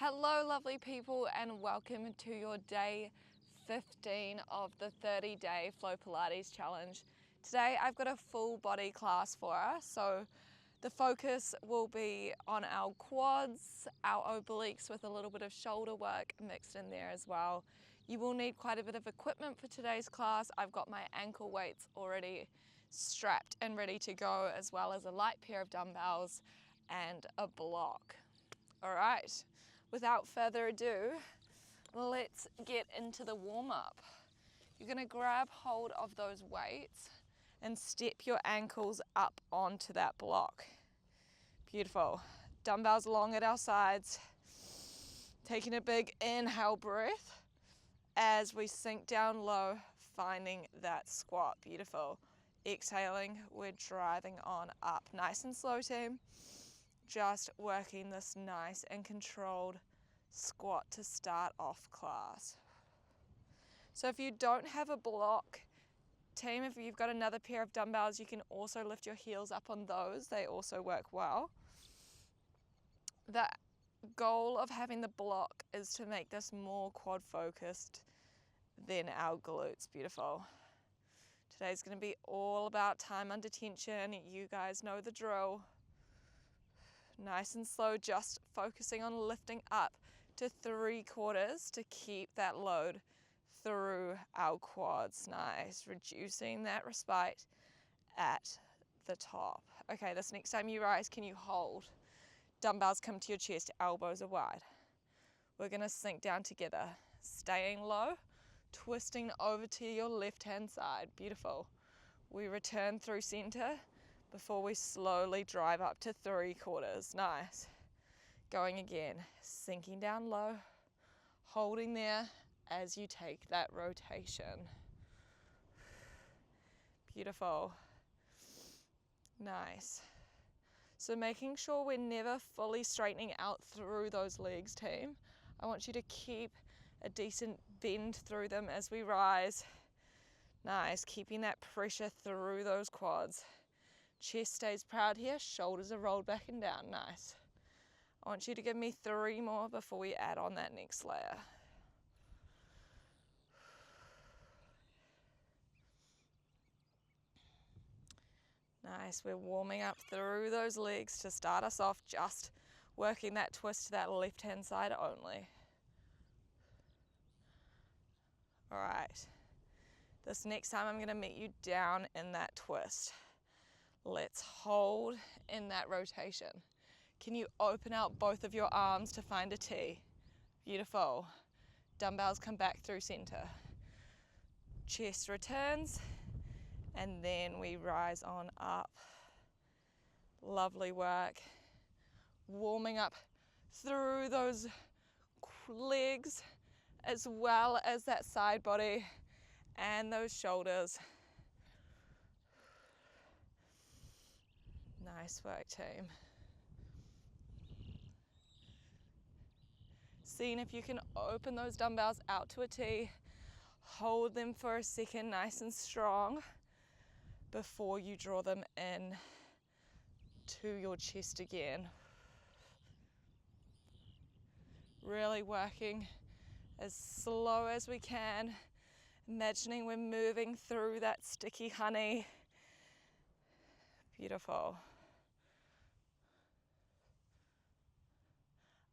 Hello lovely people, and welcome to your day 15 of the 30-day Flow Pilates challenge. Today I've got a full body class for us, so the focus will be on our quads, our obliques with a little bit of shoulder work mixed in there as well. You will need quite a bit of equipment for today's class. I've got my ankle weights already strapped and ready to go, as well as a light pair of dumbbells and a block. All right, without further ado, let's get into the warm-up. You're gonna grab hold of those weights and step your ankles up onto that block. Beautiful. Dumbbells long at our sides. Taking a big inhale breath as we sink down low, finding that squat. Beautiful. Exhaling, we're driving on up. Nice and slow, team. Just working this nice and controlled squat to start off class. So if you don't have a block, team, if you've got another pair of dumbbells, you can also lift your heels up on those. They also work well. The goal of having the block is to make this more quad focused than our glutes. Beautiful. Today's going to be all about time under tension. You guys know the drill. Nice and slow, just focusing on lifting up to 3/4 to keep that load through our quads. Nice, reducing that respite at the top. Okay, this next time you rise, can you hold? Dumbbells come to your chest, elbows are wide. We're gonna sink down together, staying low, twisting over to your left-hand side. Beautiful. We return through center before we slowly drive up to 3/4. Nice. Going again, sinking down low, holding there as you take that rotation. Beautiful. Nice. So making sure we're never fully straightening out through those legs, team. I want you to keep a decent bend through them as we rise. Nice, keeping that pressure through those quads. Chest stays proud here, shoulders are rolled back and down. Nice. I want you to give me 3 more before we add on that next layer. Nice, we're warming up through those legs to start us off, just working that twist to that left-hand side only. All right, this next time I'm gonna meet you down in that twist. Let's hold in that rotation. Can you open out both of your arms to find a T? Beautiful. Dumbbells come back through center. Chest returns, and then we rise on up. Lovely work. Warming up through those legs, as well as that side body and those shoulders. Nice work, team. Seeing if you can open those dumbbells out to a T. Hold them for a second, nice and strong, before you draw them in to your chest again. Really working as slow as we can, imagining we're moving through that sticky honey. Beautiful.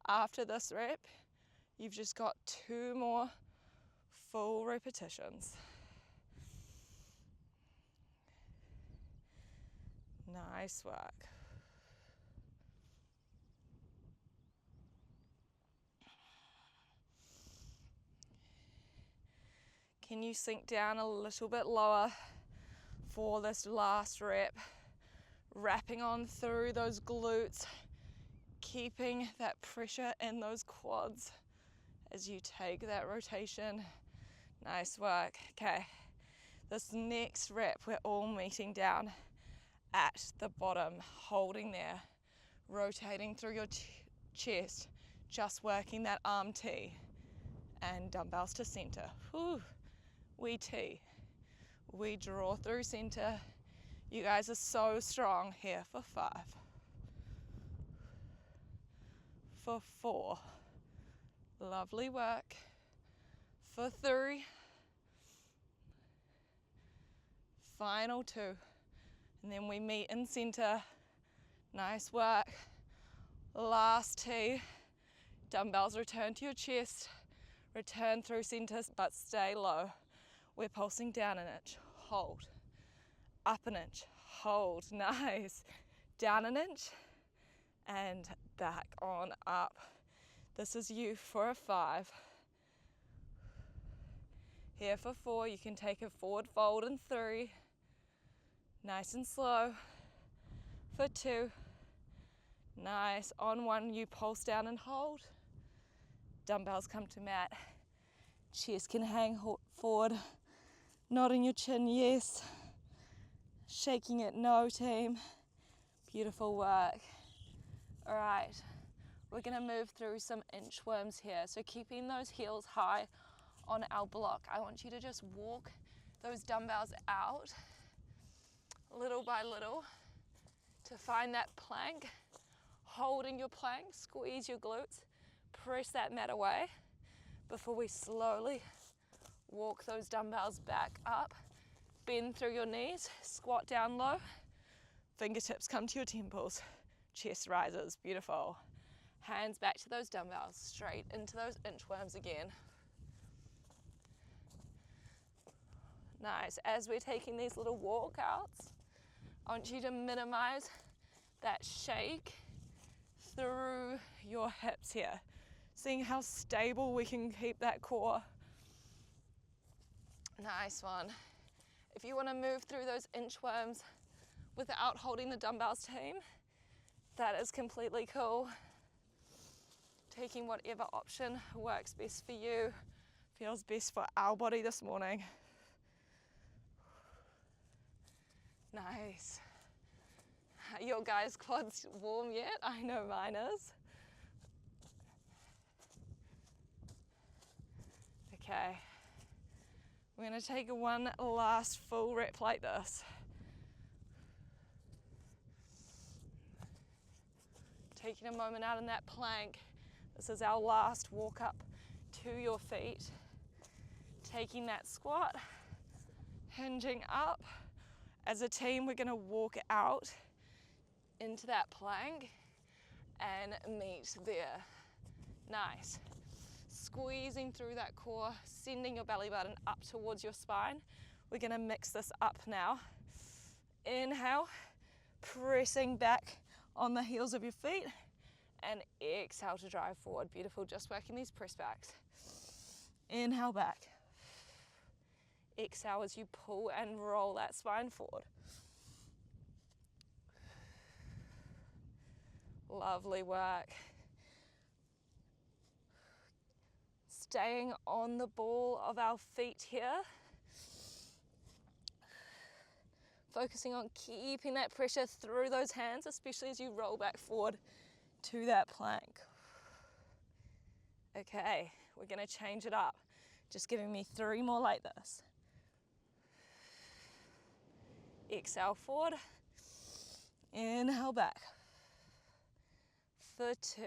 After this rep, you've just got 2 more full repetitions. Nice work. Can you sink down a little bit lower for this last rep? Wrapping on through those glutes, keeping that pressure in those quads as you take that rotation. Nice work. Okay, this next rep, we're all meeting down at the bottom, holding there, rotating through your chest, just working that arm T, and dumbbells to center. Whew. We T, we draw through center. You guys are so strong here for 5, for 4, Lovely work. For 3. Final 2. And then we meet in center. Nice work. Last 2. Dumbbells return to your chest. Return through center, but stay low. We're pulsing down an inch. Hold. Up an inch. Hold. Nice. Down an inch. And back on up. This is you for a 5. Here for 4. You can take a forward fold in 3. Nice and slow. For 2. Nice. On 1, you pulse down and hold. Dumbbells come to mat. Chest can hang forward. Nodding your chin, yes. Shaking it, no, team. Beautiful work. All right, we're gonna move through some inchworms here. So keeping those heels high on our block, I want you to just walk those dumbbells out little by little to find that plank. Holding your plank, squeeze your glutes, press that mat away before we slowly walk those dumbbells back up. Bend through your knees, squat down low, fingertips come to your temples, chest rises, beautiful. Hands back to those dumbbells, straight into those inchworms again. Nice. As we're taking these little walkouts, I want you to minimize that shake through your hips here. Seeing how stable we can keep that core. Nice one. If you want to move through those inchworms without holding the dumbbells, team, that is completely cool. Taking whatever option works best for you, feels best for our body this morning. Nice. Are your guys' quads warm yet? I know mine is. Okay. We're going to take one last full rep like this. Taking a moment out in that plank. This is our last walk up to your feet. Taking that squat, hinging up. As a team, we're going to walk out into that plank and meet there. Nice. Squeezing through that core, sending your belly button up towards your spine. We're going to mix this up now. Inhale, pressing back on the heels of your feet, and exhale to drive forward. Beautiful, just working these press backs. Inhale back. Exhale as you pull and roll that spine forward. Lovely work. Staying on the ball of our feet here. Focusing on keeping that pressure through those hands, especially as you roll back forward to that plank. Okay, we're going to change it up. Just giving me 3 more like this. Exhale forward. Inhale back. For 2.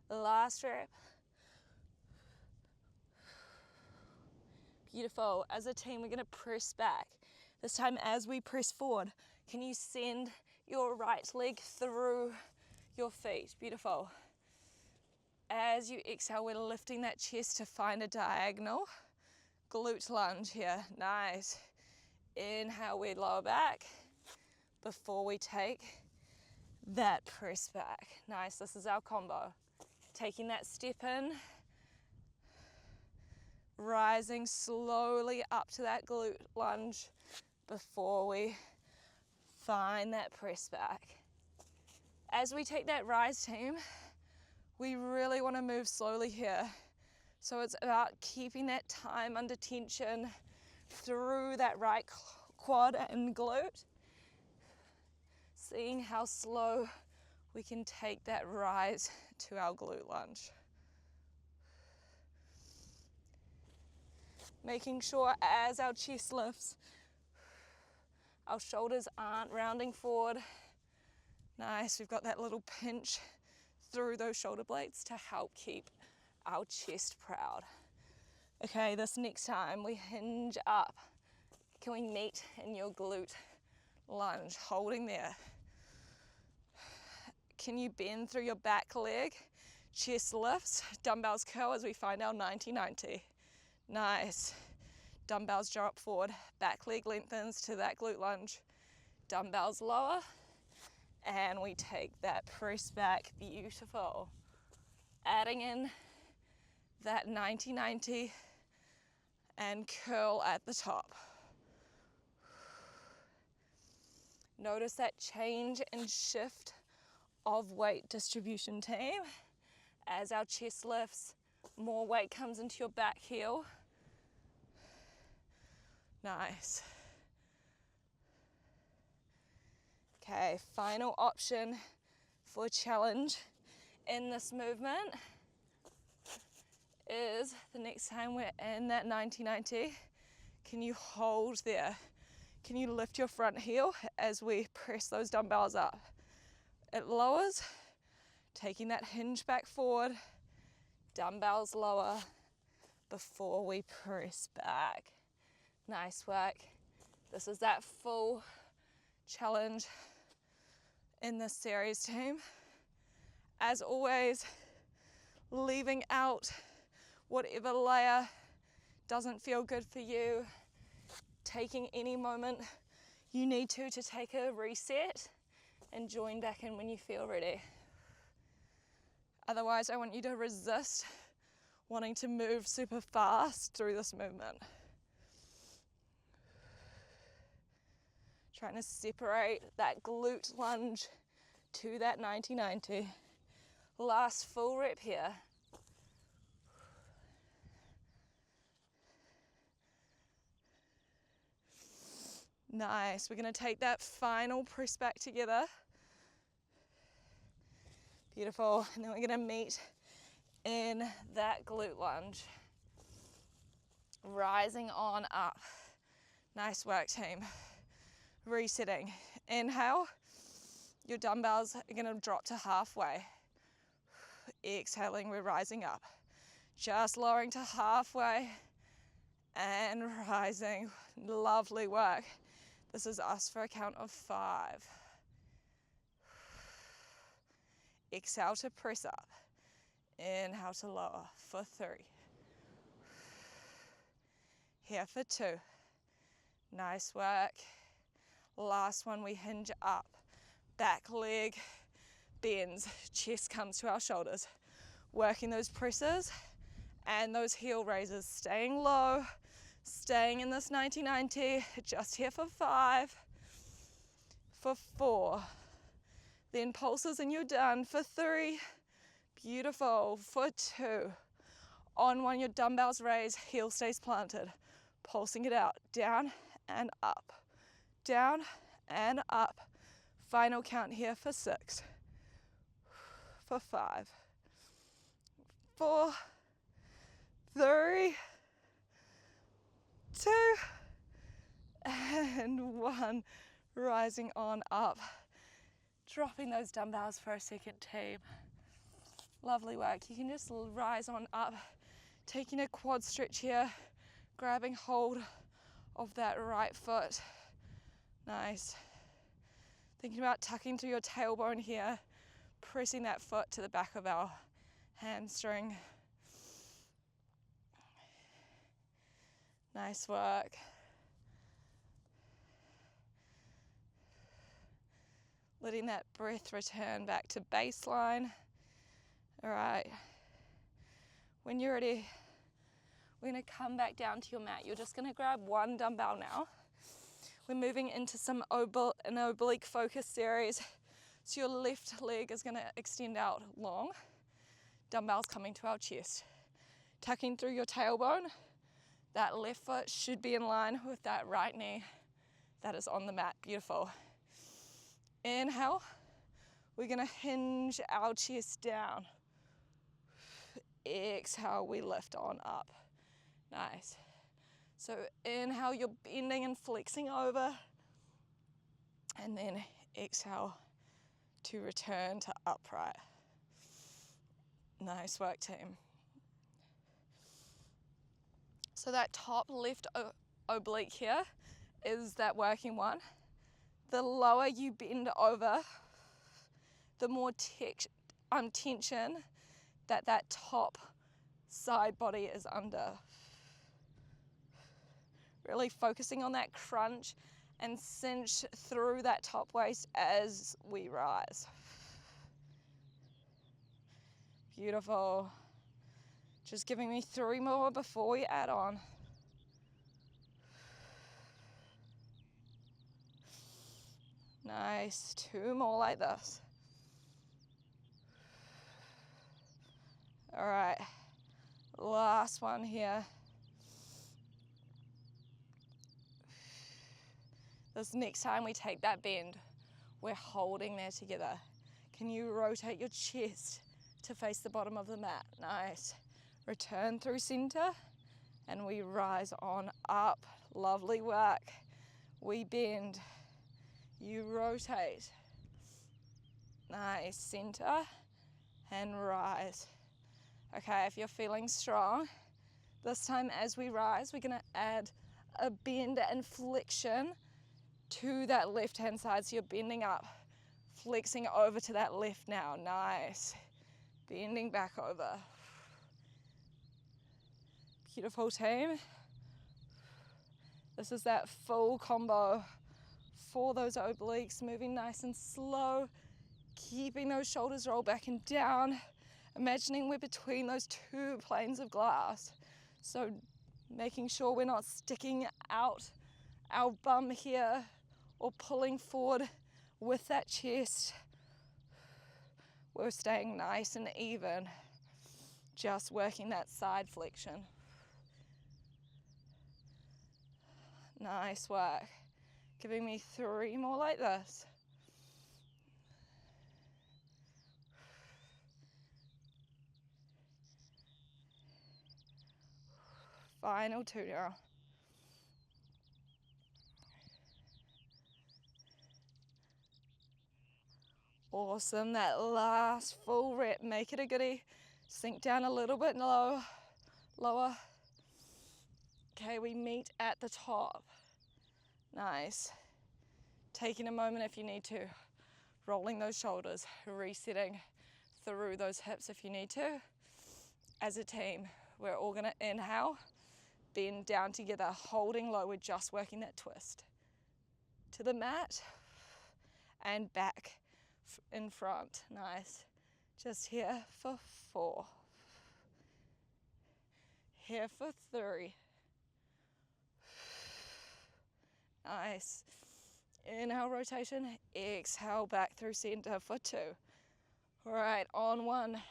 Last rep. Beautiful. As a team, we're going to press back. This time as we press forward, can you send your right leg through your feet? Beautiful. As you exhale, we're lifting that chest to find a diagonal. Glute lunge here. Nice. Inhale, we lower back before we take that press back. Nice. This is our combo. Taking that step in. Rising slowly up to that glute lunge before we find that press back. As we take that rise, team, we really want to move slowly here. So it's about keeping that time under tension through that right quad and glute. Seeing how slow we can take that rise to our glute lunge. Making sure as our chest lifts, our shoulders aren't rounding forward. Nice, we've got that little pinch through those shoulder blades to help keep our chest proud. Okay, this next time we hinge up. Can we meet in your glute lunge, holding there? Can you bend through your back leg? Chest lifts, dumbbells curl as we find our 90-90. Nice. Dumbbells drop forward, back leg lengthens to that glute lunge. Dumbbells lower, and we take that press back, beautiful. Adding in that 90-90 and curl at the top. Notice that change and shift of weight distribution, team. As our chest lifts, more weight comes into your back heel. Nice. Okay, final option for challenge in this movement is the next time we're in that 90-90, can you hold there? Can you lift your front heel as we press those dumbbells up? It lowers, taking that hinge back forward, dumbbells lower before we press back. Nice work. This is that full challenge in this series, team. As always, leaving out whatever layer doesn't feel good for you, taking any moment you need to take a reset and join back in when you feel ready. Otherwise, I want you to resist wanting to move super fast through this movement. Trying to separate that glute lunge to that 90-90. Last full rep here. Nice, we're gonna take that final press back together. Beautiful, and then we're gonna meet in that glute lunge. Rising on up. Nice work, team. Resetting. Inhale, your dumbbells are gonna drop to halfway. Exhaling, we're rising up. Just lowering to halfway and rising. Lovely work. This is us for a count of 5. Exhale to press up. Inhale to lower for 3. Here for 2. Nice work. Last one, we hinge up. Back leg bends, chest comes to our shoulders. Working those presses and those heel raises. Staying low, staying in this 90-90. Just here for 5. For 4. Then pulses and you're done. For 3. Beautiful. For 2. On 1, your dumbbells raise, heel stays planted. Pulsing it out. Down and up. Down and up. Final count here for 6. For 5. 4. 3. 2. And 1. Rising on up. Dropping those dumbbells for a second, team. Lovely work. You can just rise on up, taking a quad stretch here, grabbing hold of that right foot. Nice. Thinking about tucking through your tailbone here, pressing that foot to the back of our hamstring. Nice work. Letting that breath return back to baseline. All right. When you're ready, we're gonna come back down to your mat. You're just gonna grab 1 dumbbell now. We're moving into an oblique focus series. So your left leg is gonna extend out long. Dumbbells coming to our chest. Tucking through your tailbone. That left foot should be in line with that right knee that is on the mat. Beautiful. Inhale. We're gonna hinge our chest down. Exhale, we lift on up. Nice. So inhale, you're bending and flexing over. And then exhale to return to upright. Nice work, team. So that top left oblique here is that working one. The lower you bend over, the more tension that top side body is under. Really focusing on that crunch and cinch through that top waist as we rise. Beautiful. Just giving me 3 more before we add on. Nice, 2 more like this. All right, last one here. This next time we take that bend, we're holding there together. Can you rotate your chest to face the bottom of the mat? Nice. Return through center and we rise on up. Lovely work. We bend, you rotate. Nice, center and rise. Okay, if you're feeling strong, this time as we rise, we're gonna add a bend and flexion to that left hand side. So you're bending up, flexing over to that left now. Nice. Bending back over. Beautiful, team. This is that full combo for those obliques, moving nice and slow, keeping those shoulders rolled back and down, imagining we're between those 2 planes of glass. So making sure we're not sticking out our bum here or pulling forward with that chest. We're staying nice and even, just working that side flexion. Nice work. Giving me 3 more like this. Final 2 now. Awesome, that last full rep, make it a goodie. Sink down a little bit lower. Okay, we meet at the top. Nice. Taking a moment if you need to. Rolling those shoulders, resetting through those hips if you need to. As a team, we're all gonna inhale, bend down together, holding low. We're just working that twist. To the mat and back in front. Nice. Just here for 4. Here for 3. Nice. Inhale, rotation. Exhale, back through center for 2. All right, on 1,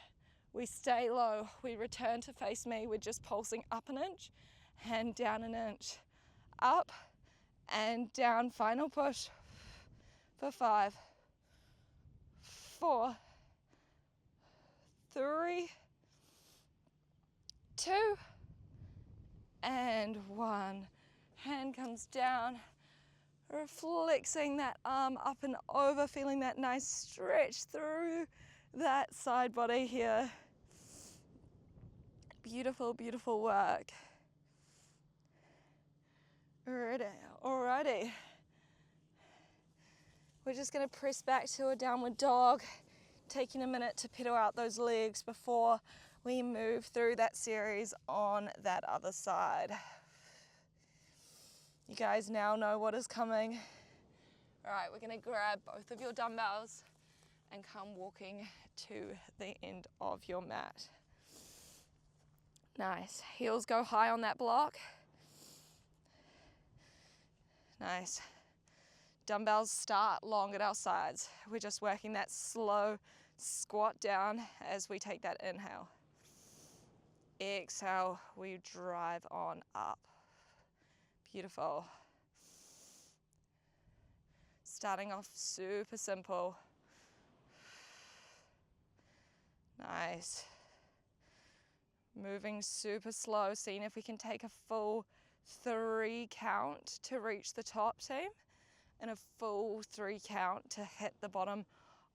we stay low. We return to face me. We're just pulsing up an inch and down an inch. Up and down. Final push for 5, 4, 3, 2, and 1. Hand comes down. Flexing that arm up and over, feeling that nice stretch through that side body here. Beautiful, beautiful work. Alrighty. We're just gonna press back to a downward dog, taking a minute to pedal out those legs before we move through that series on that other side. You guys now know what is coming. All right, we're gonna grab both of your dumbbells and come walking to the end of your mat. Nice, heels go high on that block. Nice. Dumbbells start long at our sides. We're just working that slow squat down as we take that inhale. Exhale, we drive on up. Beautiful. Starting off super simple. Nice. Moving super slow, seeing if we can take a full 3 count to reach the top, team, and a full 3 count to hit the bottom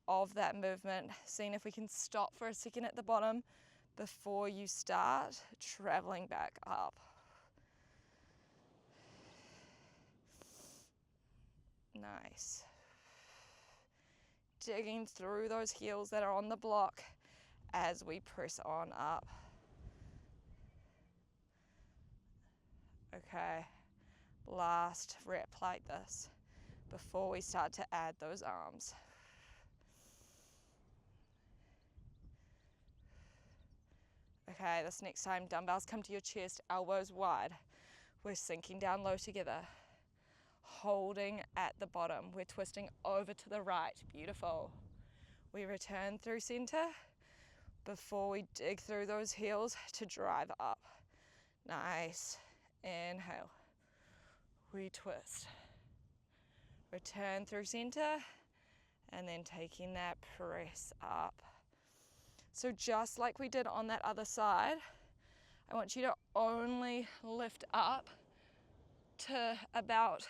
of that movement. Seeing if we can stop for a second at the bottom before you start traveling back up. Nice. Digging through those heels that are on the block as we press on up. Okay, last rep like this before we start to add those arms. Okay, this next time, dumbbells come to your chest, elbows wide. We're sinking down low together. Holding at the bottom. We're twisting over to the right. Beautiful. We return through center before we dig through those heels to drive up. Nice. Inhale. We twist. Return through center and then taking that press up. So just like we did on that other side, I want you to only lift up to about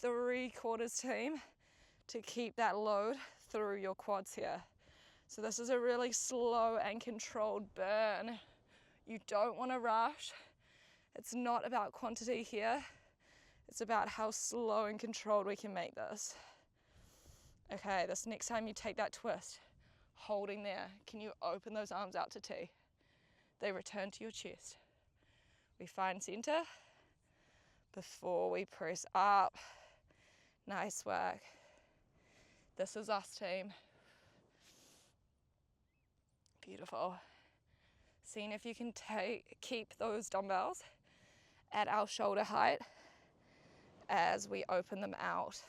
3/4 team to keep that load through your quads here. So this is a really slow and controlled burn. You don't want to rush. It's not about quantity here. It's about how slow and controlled we can make this. Okay, this next time you take that twist, holding there, can you open those arms out to T? They return to your chest. We find center before we press up. Nice work. This is us, team. Beautiful. Seeing if you can keep those dumbbells at our shoulder height as we open them out.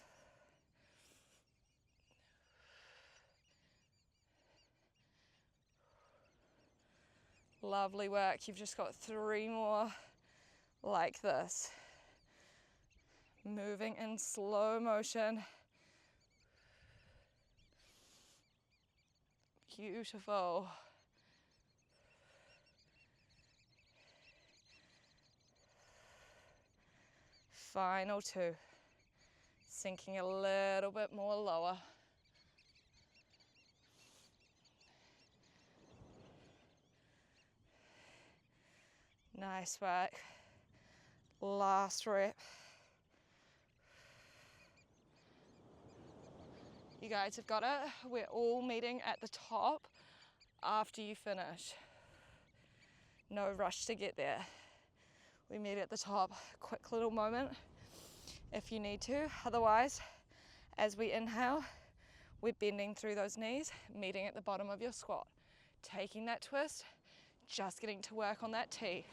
Lovely work. You've just got 3 more like this. Moving in slow motion. Beautiful. Final 2. Sinking a little bit more lower. Nice work. Last rep. You guys have got it. We're all meeting at the top after you finish. No rush to get there. We meet at the top. Quick little moment if you need to. Otherwise, as we inhale, we're bending through those knees, meeting at the bottom of your squat. Taking that twist, just getting to work on that T.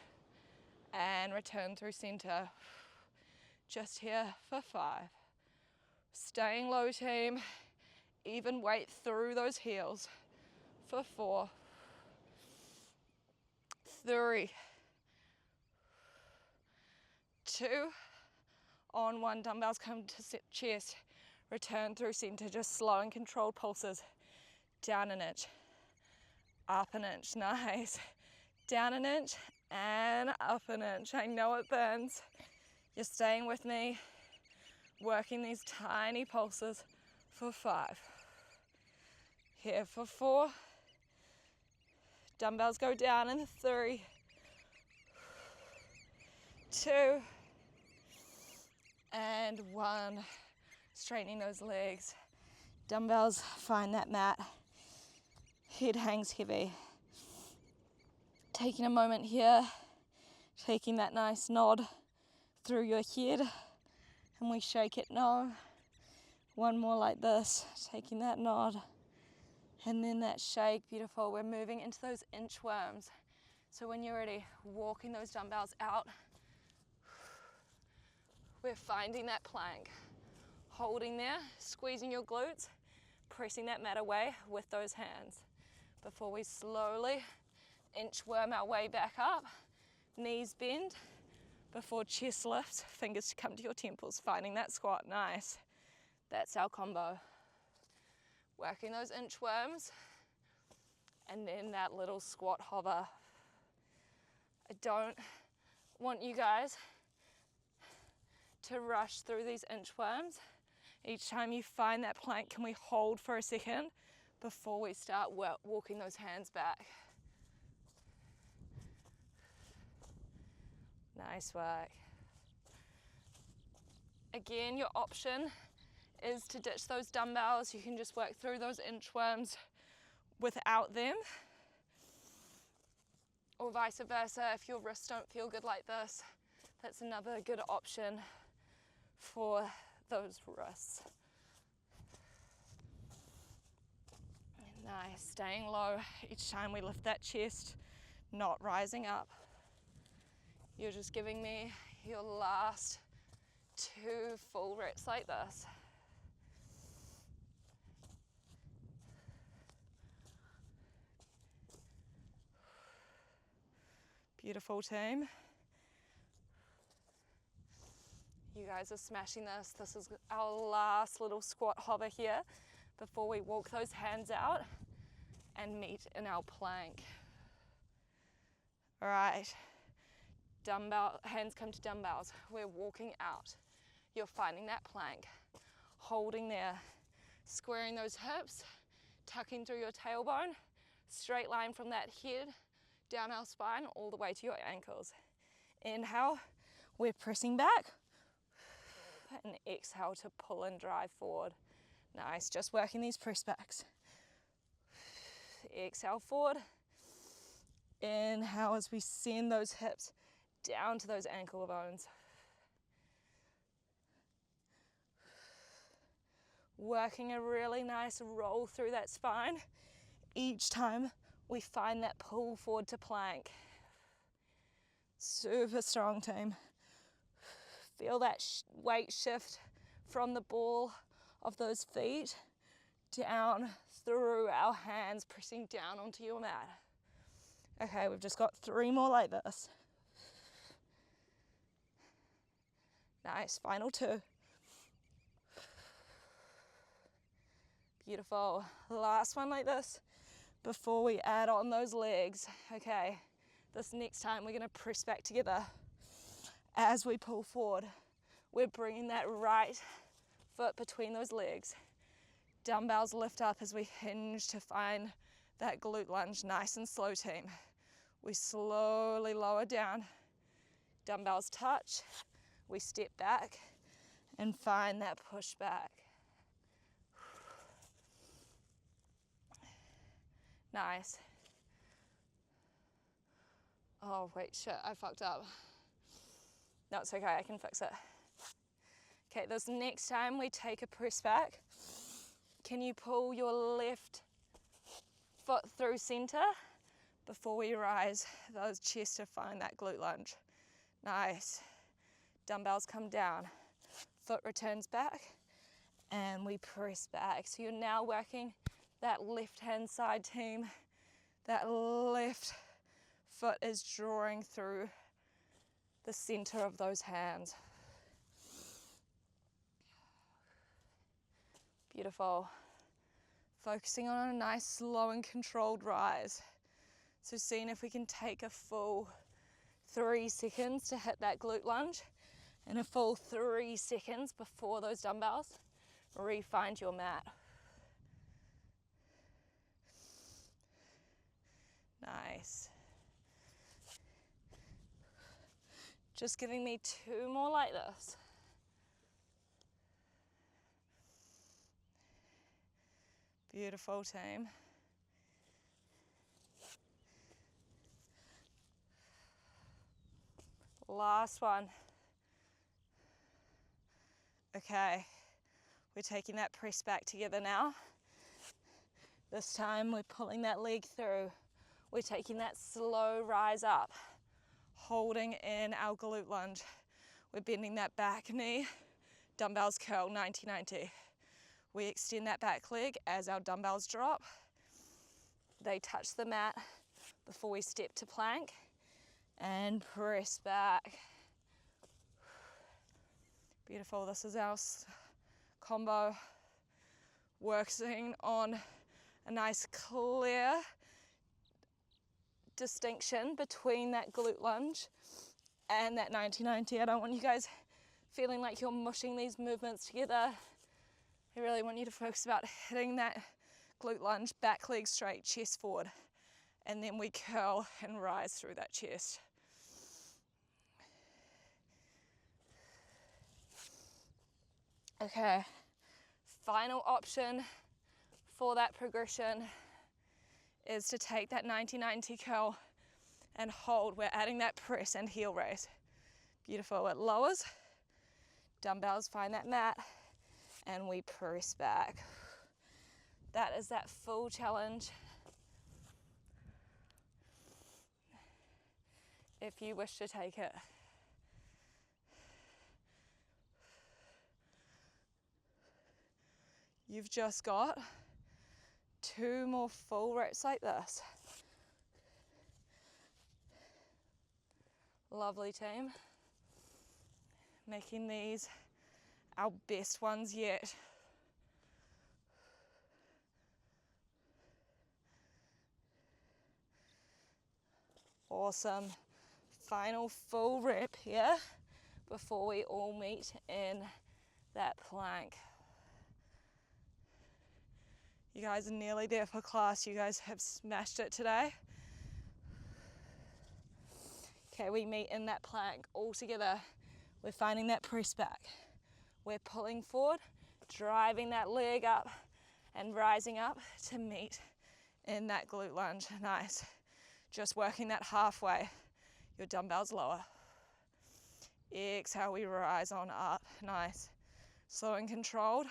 And return through center. Just here for 5. Staying low, team. Even weight through those heels for 4, 3, 2, on 1, dumbbells come to chest, return through center, just slow and controlled pulses, down an inch, up an inch, nice, down an inch, and up an inch. I know it burns, you're staying with me, working these tiny pulses for 5. Here for 4. Dumbbells go down in 3, 2, and 1. Straightening those legs. Dumbbells find that mat. Head hangs heavy. Taking a moment here, taking that nice nod through your head, and we shake it no. 1 more like this, taking that nod. And then that shake, beautiful. We're moving into those inchworms. So when you're ready, walking those dumbbells out. We're finding that plank. Holding there, squeezing your glutes, pressing that mat away with those hands. Before we slowly inchworm our way back up, knees bend, before chest lifts, fingers come to your temples, finding that squat, nice. That's our combo. Working those inchworms, and then that little squat hover. I don't want you guys to rush through these inchworms. Each time you find that plank, can we hold for a second before we start walking those hands back? Nice work. Again, your option is to ditch those dumbbells. You can just work through those inchworms without them. Or vice versa, if your wrists don't feel good like this, that's another good option for those wrists. Nice, staying low each time we lift that chest, not rising up. You're just giving me your last 2 full reps like this. Beautiful, team. You guys are smashing this. This is our last little squat hover here before we walk those hands out and meet in our plank. All right, hands come to dumbbells. We're walking out. You're finding that plank, holding there, squaring those hips, tucking through your tailbone, straight line from that head down our spine all the way to your ankles. Inhale, we're pressing back, and exhale to pull and drive forward. Nice, just working these press backs. Exhale forward. Inhale as we send those hips down to those ankle bones. Working a really nice roll through that spine each time we find that pull forward to plank. Super strong, team. Feel that weight shift from the ball of those feet down through our hands, pressing down onto your mat. Okay, we've just got 3 more like this. Nice, final 2. Beautiful. Last one like this before we add on those legs. Okay, this next time we're gonna press back together. As we pull forward, we're bringing that right foot between those legs. Dumbbells lift up as we hinge to find that glute lunge, nice and slow, team. We slowly lower down. Dumbbells touch. We step back and find that push back. Nice. Oh, wait, shit, I fucked up. No, it's okay, I can fix it. Okay, this next time we take a press back, can you pull your left foot through center before we rise those chests to find that glute lunge? Nice. Dumbbells come down, foot returns back, and we press back. So you're now working that left hand side, team. That left foot is drawing through the center of those hands. Beautiful. Focusing on a nice slow and controlled rise. So seeing if we can take a full 3 seconds to hit that glute lunge and a full 3 seconds before those dumbbells. Re-find your mat. Nice. Just giving me 2 more like this. Beautiful, team. Last one. Okay, we're taking that press back together now. This time we're pulling that leg through. We're taking that slow rise up, holding in our glute lunge. We're bending that back knee, dumbbells curl 90-90. We extend that back leg as our dumbbells drop. They touch the mat before we step to plank and press back. Beautiful, this is our combo, working on a nice clear distinction between that glute lunge and that 90-90. I don't want you guys feeling like you're mushing these movements together. I really want you to focus about hitting that glute lunge, back leg straight, chest forward, and then we curl and rise through that chest. Okay, Final option for that progression is to take that 90-90 curl and hold. We're adding that press and heel raise. Beautiful. It lowers. Dumbbells, find that mat, and we press back. That is that full challenge. If you wish to take it. You've just got 2 more full reps like this. Lovely, team. Making these our best ones yet. Awesome. Final full rep here before we all meet in that plank. You guys are nearly there for class. You guys have smashed it today. Okay, we meet in that plank all together. We're finding that press back. We're pulling forward, driving that leg up and rising up to meet in that glute lunge. Nice. Just working that halfway. Your dumbbells lower. Exhale, we rise on up. Nice. Slow and controlled.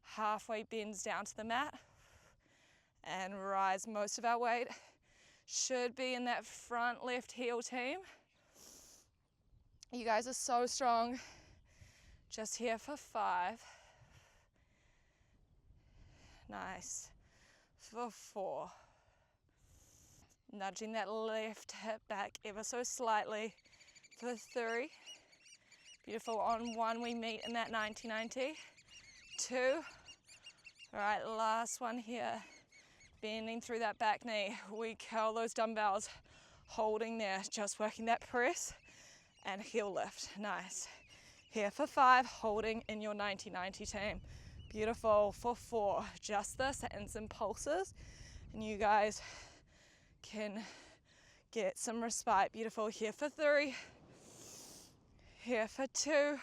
Halfway bends down to the mat and rise. Most of our weight should be in that front left heel, team. You guys are so strong. Just here for 5. Nice. For 4. Nudging that left hip back ever so slightly for 3. Beautiful. On 1, we meet in that 90-90. 2. All right, last one here. Bending through that back knee. We curl those dumbbells, holding there, just working that press and heel lift. Nice. Here for 5, holding in your 90-90, team. Beautiful. For 4, just this and some pulses. And you guys can get some respite. Beautiful. Here for 3. Here for 2.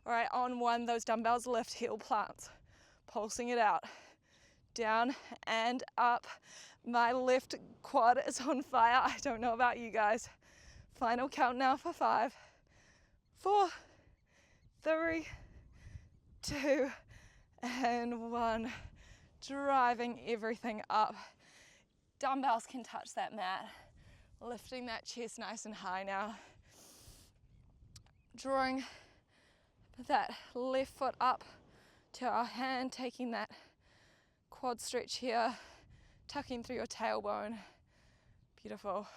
All right, on 1, those dumbbells lift, heel plants. Pulsing it out. Down and up. My left quad is on fire. I don't know about you guys. Final count now for 5, 4, 3, 2, and 1. Driving everything up. Dumbbells can touch that mat. Lifting that chest nice and high now. Drawing that left foot up to our hand, taking that quad stretch here, tucking through your tailbone. Beautiful.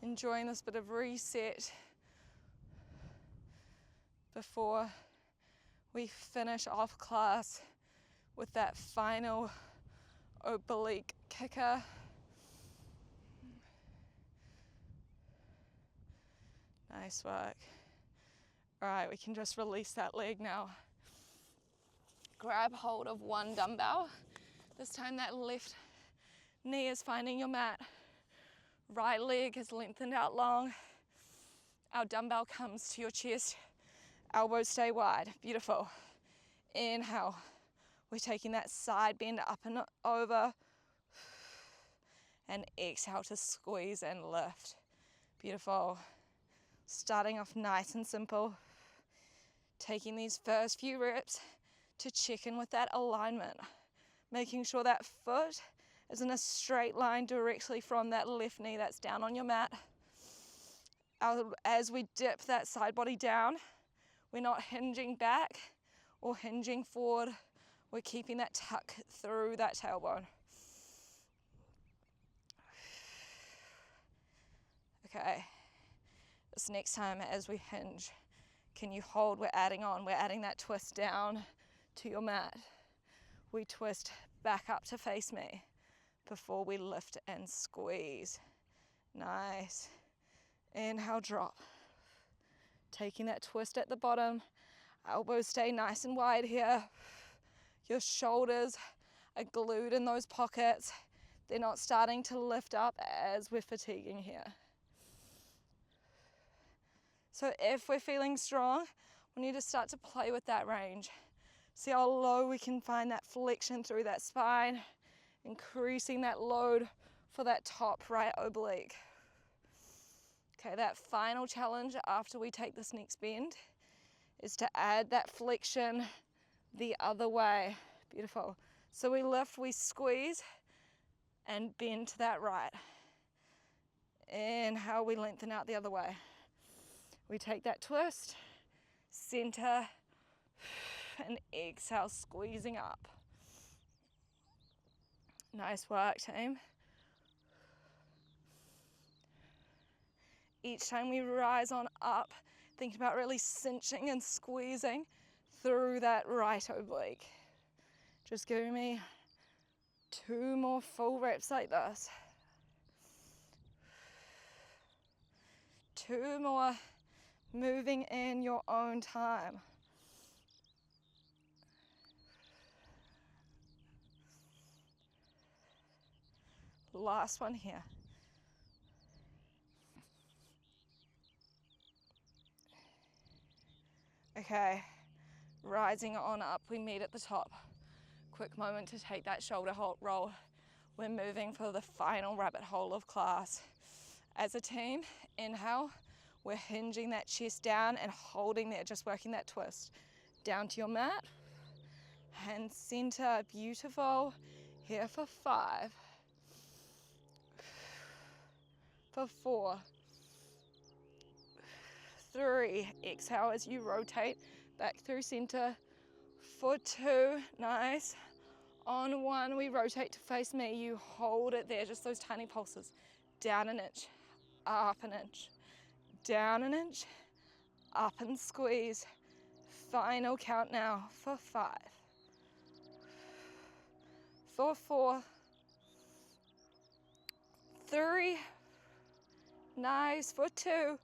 Enjoying this bit of reset before we finish off class with that final oblique kicker. Nice work. All right, we can just release that leg now. Grab hold of 1 dumbbell. This time that left knee is finding your mat. Right leg is lengthened out long. Our dumbbell comes to your chest. Elbows stay wide. Beautiful. Inhale. We're taking that side bend up and over. And exhale to squeeze and lift. Beautiful. Starting off nice and simple. Taking these first few reps to check in with that alignment. Making sure that foot is in a straight line directly from that left knee that's down on your mat. As we dip that side body down, we're not hinging back or hinging forward. We're keeping that tuck through that tailbone. Okay, this next time as we hinge, can you hold? We're adding on. We're adding that twist down to your mat. We twist back up to face me before we lift and squeeze. Nice. Inhale, drop. Taking that twist at the bottom. Elbows stay nice and wide here. Your shoulders are glued in those pockets. They're not starting to lift up as we're fatiguing here. So if we're feeling strong, we need to start to play with that range. See how low we can find that flexion through that spine, increasing that load for that top right oblique. Okay, that final challenge after we take this next bend is to add that flexion the other way. Beautiful. So we lift, we squeeze, and bend to that right. Inhale, we lengthen out the other way. We take that twist, center, and exhale, squeezing up. Nice work, team. Each time we rise on up, think about really cinching and squeezing through that right oblique. Just giving me 2 more full reps like this. 2 more, moving in your own time. Last one here. Okay, rising on up, we meet at the top. Quick moment to take that shoulder roll. We're moving for the final rabbit hole of class. As a team, inhale, we're hinging that chest down and holding there, just working that twist. Down to your mat, hand center, beautiful. Here for 5, for 4, 3, exhale as you rotate back through center, for 2, nice. On 1, we rotate to face me, you hold it there, just those tiny pulses. Down an inch, up an inch, down an inch, up and squeeze. Final count now for 5, for 4, 3, nice, for 2.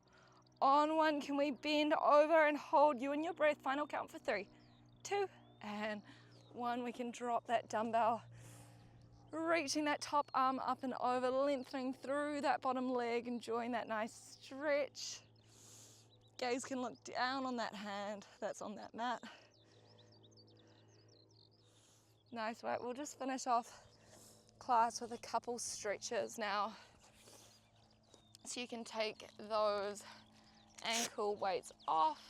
On 1, can we bend over and hold you and your breath? Final count for 3, 2, and 1. We can drop that dumbbell, reaching that top arm up and over, lengthening through that bottom leg, enjoying that nice stretch. Gaze can look down on that hand that's on that mat. Nice work. We'll just finish off class with a couple stretches now. So you can take those ankle weights off,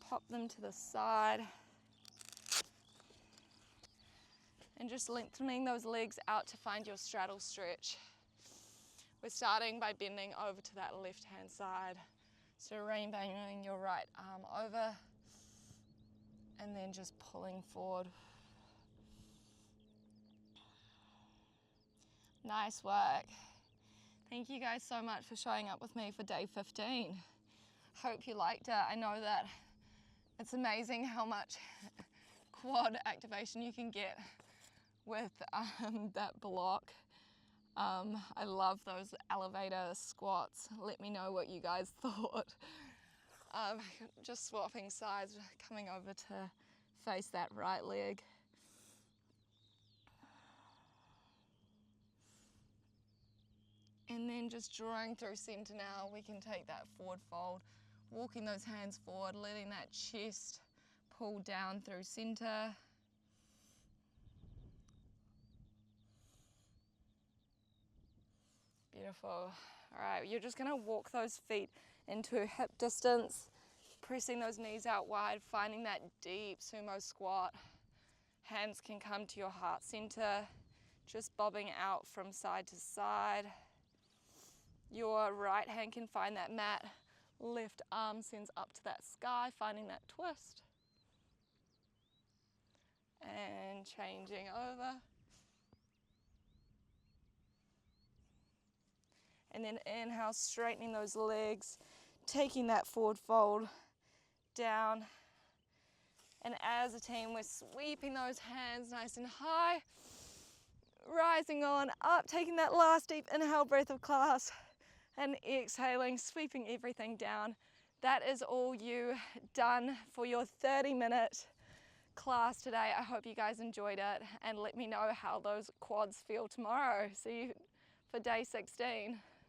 pop them to the side, and just lengthening those legs out to find your straddle stretch. We're starting by bending over to that left hand side. So rainbowing your right arm over and then just pulling forward. Nice work. Thank you guys so much for showing up with me for day 15. Hope you liked it. I know that it's amazing how much quad activation you can get with that block. I love those elevator squats. Let me know what you guys thought. Just swapping sides, coming over to face that right leg. And then just drawing through center now, we can take that forward fold, walking those hands forward, letting that chest pull down through center. Beautiful. All right, you're just gonna walk those feet into hip distance, pressing those knees out wide, finding that deep sumo squat. Hands can come to your heart center, just bobbing out from side to side. Your right hand can find that mat, left arm sends up to that sky, finding that twist. And changing over. And then inhale, straightening those legs, taking that forward fold down. And as a team, we're sweeping those hands nice and high, rising on up, taking that last deep inhale breath of class, and exhaling, sweeping everything down. That is all you done for your 30-minute class today. I hope you guys enjoyed it, and let me know how those quads feel tomorrow. See you for day 16.